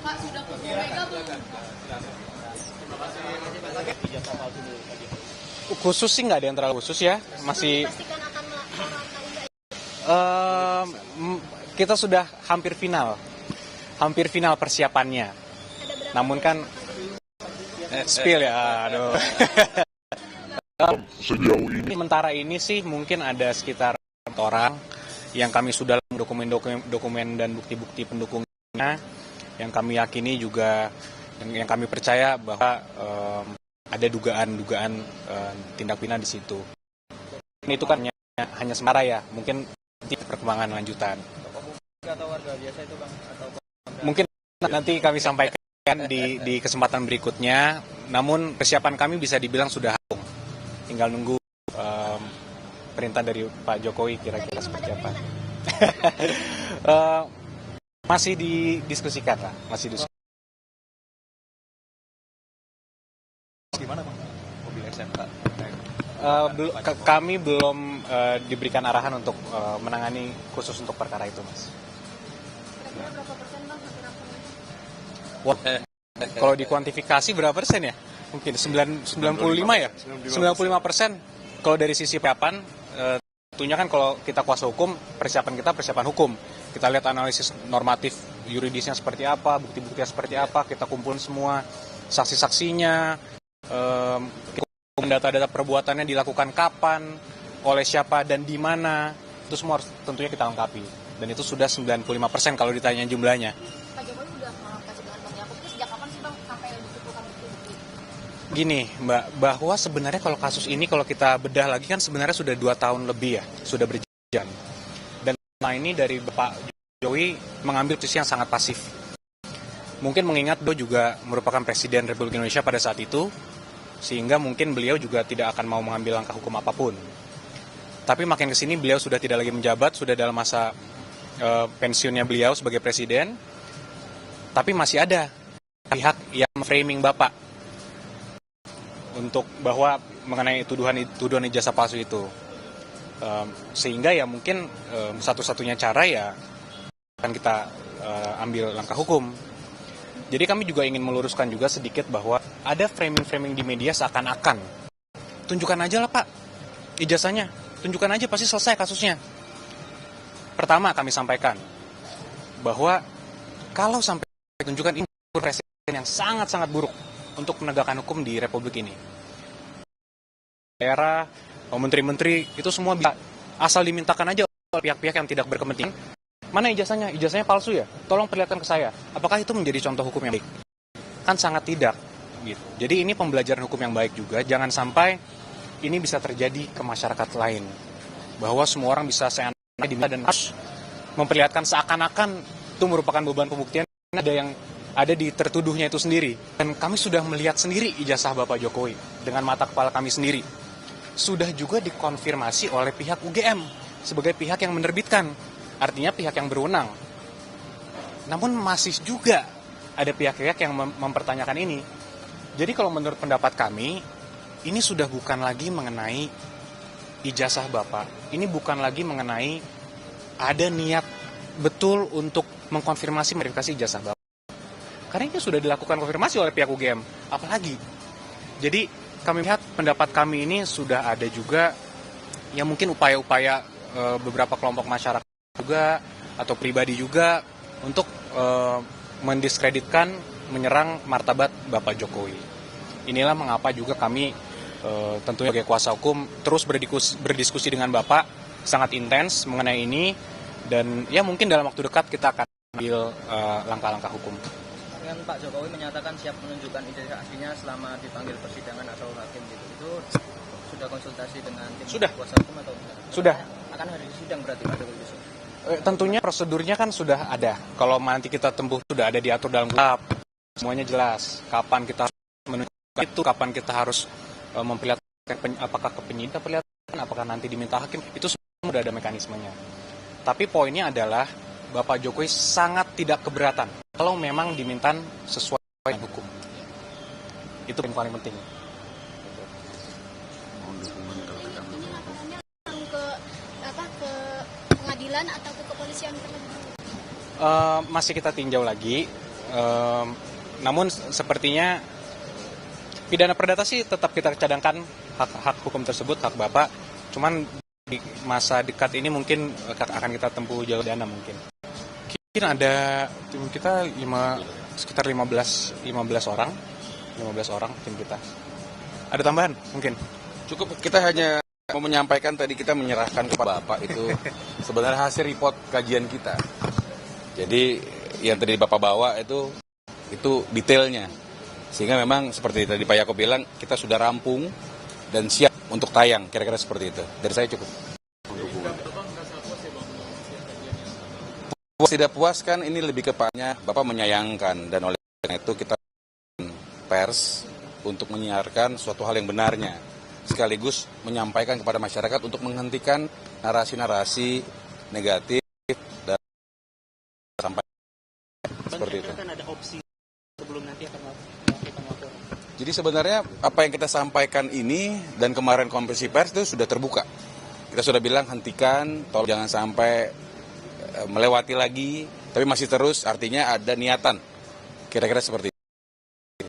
Pak, sudah ketemu Mega belum? Khusus sih nggak ada yang terlalu khusus ya, masih kita sudah hampir final persiapannya. Namun kan spill ya, aduh. Sejauh ini Sementara ini sih mungkin ada sekitar 4 orang yang kami sudah dokumen dan bukti-bukti pendukungnya, yang kami yakini juga yang kami percaya bahwa ada dugaan tindak pidana di situ. Itu kan hanya sementara ya, mungkin nanti perkembangan lanjutan. Atau warga biasa itu Bang, atau Mungkin nanti kami sampaikan di kesempatan berikutnya. Namun persiapan kami bisa dibilang sudah rampung. Tinggal nunggu perintah dari Pak Jokowi kira-kira seperti apa. Masih didiskusikan lah, masih diskusi. gimana Bang? Mobil SMK. Kami belum diberikan arahan untuk menangani khusus untuk perkara itu, Mas. Kira-kira berapa persen Bang? Wah, kalau dikuantifikasi berapa persen ya? Mungkin 95 ya? 95%. Kalau dari sisi persiapan, tentunya kan kalau kita kuasa hukum, persiapan hukum. Kita lihat analisis normatif yuridisnya seperti apa, bukti-buktinya seperti apa, kita kumpulin semua saksi-saksinya, data-data perbuatannya dilakukan kapan, oleh siapa dan di mana, itu semua harus tentunya kita lengkapi. Dan itu sudah 95% kalau ditanya jumlahnya. Pak Jokowi sudah kasih dengan Bang Yakub itu sejak kapan sih Bang sampai dikumpulkan bukti-bukti? Gini Mbak, bahwa sebenarnya kalau kasus ini kalau kita bedah lagi kan sebenarnya sudah 2 tahun lebih ya, sudah berjalan. Dan ini dari Bapak Jokowi mengambil posisi yang sangat pasif. Mungkin mengingat beliau juga merupakan Presiden Republik Indonesia pada saat itu, sehingga mungkin beliau juga tidak akan mau mengambil langkah hukum apapun. Tapi makin kesini beliau sudah tidak lagi menjabat, sudah dalam masa pensiunnya beliau sebagai Presiden, tapi masih ada pihak yang framing Bapak untuk bahwa mengenai tuduhan ijazah palsu itu. Sehingga ya mungkin satu-satunya cara ya akan kita ambil langkah hukum. Jadi kami juga ingin meluruskan juga sedikit bahwa ada framing-framing di media seakan-akan tunjukkan aja lah Pak ijazahnya, tunjukkan aja pasti selesai kasusnya. Pertama kami sampaikan bahwa kalau sampai tunjukkan ini presiden yang sangat-sangat buruk untuk penegakan hukum di Republik ini. Daerah, menteri-menteri itu semua bisa asal dimintakan aja oleh pihak-pihak yang tidak berkepentingan. Mana ijazahnya? Ijazahnya palsu ya? Tolong perlihatkan ke saya. Apakah itu menjadi contoh hukum yang baik? Kan sangat tidak. Gitu. Jadi ini pembelajaran hukum yang baik juga. Jangan sampai ini bisa terjadi ke masyarakat lain. Bahwa semua orang bisa seenaknya diminta dan harus memperlihatkan seakan-akan itu merupakan beban pembuktian. Ada yang ada di tertuduhnya itu sendiri. Dan kami sudah melihat sendiri ijazah Bapak Jokowi dengan mata kepala kami sendiri. Sudah juga dikonfirmasi oleh pihak UGM sebagai pihak yang menerbitkan. Artinya pihak yang berwenang. Namun masih juga ada pihak-pihak yang mempertanyakan ini. Jadi kalau menurut pendapat kami, ini sudah bukan lagi mengenai ijazah Bapak. Ini bukan lagi mengenai ada niat betul untuk mengkonfirmasi verifikasi ijazah Bapak. Karena ini sudah dilakukan konfirmasi oleh pihak UGM. Apalagi. Jadi kami lihat pendapat kami ini sudah ada juga ya mungkin upaya-upaya beberapa kelompok masyarakat juga atau pribadi juga untuk mendiskreditkan, menyerang martabat Bapak Jokowi. Inilah mengapa juga kami tentunya sebagai kuasa hukum terus berdiskusi dengan Bapak sangat intens mengenai ini dan ya mungkin dalam waktu dekat kita akan ambil langkah-langkah hukum. Dengan Pak Jokowi menyatakan siap menunjukkan ijazah aslinya selama dipanggil persidangan atau hakim gitu. Itu sudah konsultasi dengan tim kuasa hukum atau tidak? Sudah. Akan hari sidang berarti Pak Jokowi besok? Tentunya prosedurnya kan sudah ada. Kalau nanti kita tempuh sudah ada diatur dalam kitab. Semuanya jelas. Kapan kita harus menunjukkan itu, kapan kita harus memperlihatkan apakah ke penyidik perlihatkan, apakah nanti diminta hakim. Itu semua sudah ada mekanismenya. Tapi poinnya adalah Bapak Jokowi sangat tidak keberatan kalau memang diminta sesuai dengan hukum. Itu yang paling penting. Ini laporannya langsung ke pengadilan atau ke kepolisian terlebih dahulu? Masih kita tinjau lagi. Namun sepertinya pidana perdata sih tetap kita cadangkan hak hukum tersebut, hak Bapak. Cuman di masa dekat ini mungkin akan kita tempuh jalur dana mungkin. Mungkin ada tim kita sekitar 15 orang tim kita. Ada tambahan mungkin? Cukup, kita hanya mau menyampaikan tadi kita menyerahkan kepada Bapak itu sebenarnya hasil report kajian kita. Jadi yang tadi Bapak bawa itu detailnya. Sehingga memang seperti tadi Pak Yaakob bilang, kita sudah rampung dan siap untuk tayang, kira-kira seperti itu. Dari saya cukup. Puas tidak puas kan ini lebih kepadanya Bapak menyayangkan, dan oleh karena itu kita pers untuk menyiarkan suatu hal yang benarnya, sekaligus menyampaikan kepada masyarakat untuk menghentikan narasi-narasi negatif dan sampai seperti itu. Kan ada opsi sebelum nanti akan melakukan laporan. Jadi sebenarnya apa yang kita sampaikan ini dan kemarin konferensi pers itu sudah terbuka. Kita sudah bilang hentikan, tolong jangan sampai melewati lagi, tapi masih terus, artinya ada niatan. Kira-kira seperti itu.